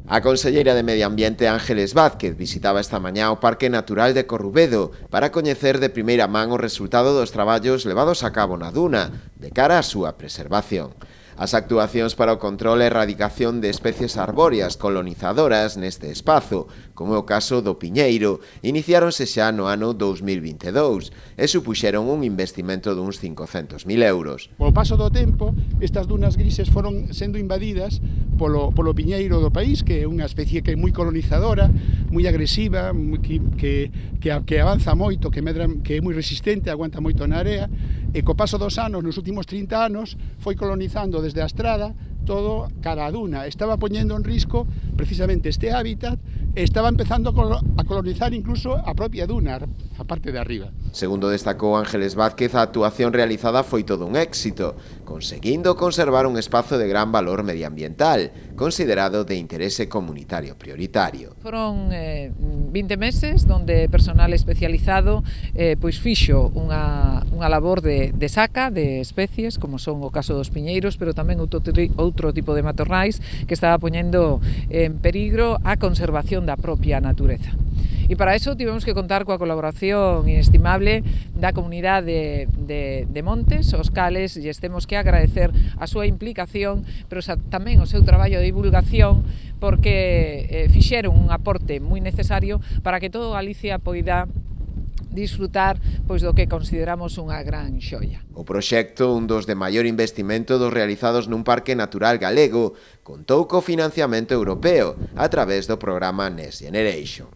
A conselleira de Medio Ambiente Ángeles Vázquez visitaba esta mañá o Parque Natural de Corrubedo para coñecer de primeira man o resultado dos traballos levados a cabo na duna de cara á súa preservación. As actuacións para o control e erradicación de especies arbóreas colonizadoras neste espazo, como é o caso do piñeiro, iniciáronse xa no ano 2022 e supuxeron un investimento duns 500.000 euros. Ao paso do tempo, estas dunas grises foron sendo invadidas polo piñeiro do país, que é unha especie que é moi colonizadora, moi agresiva, que avanza moito, que é moi resistente, aguanta moito na area, e co paso dos anos, nos últimos 30 anos, foi colonizando desde a estrada todo cara a duna. Estaba poñendo en risco precisamente este hábitat e estaba empezando a colonizar incluso a propia duna, a parte de arriba. Segundo destacou Ángeles Vázquez, a actuación realizada foi todo un éxito, conseguindo conservar un espazo de gran valor medioambiental, considerado de interese comunitario prioritario. Foron 20 meses donde personal especializado pois fixo unha labor de saca de especies, como son o caso dos piñeiros, pero tamén outro tipo de matorrais que estaba poñendo en perigro a conservación da propia natureza. E para iso tivemos que contar coa colaboración inestimable da comunidade de Montes, os cales lles temos que agradecer a súa implicación, pero tamén o seu traballo de divulgación, porque fixeron un aporte moi necesario para que todo Galicia poida disfrutar pois do que consideramos unha gran xoia. O proxecto, un dos de maior investimento dos realizados nun parque natural galego, contou co financiamento europeo a través do programa Next Generation.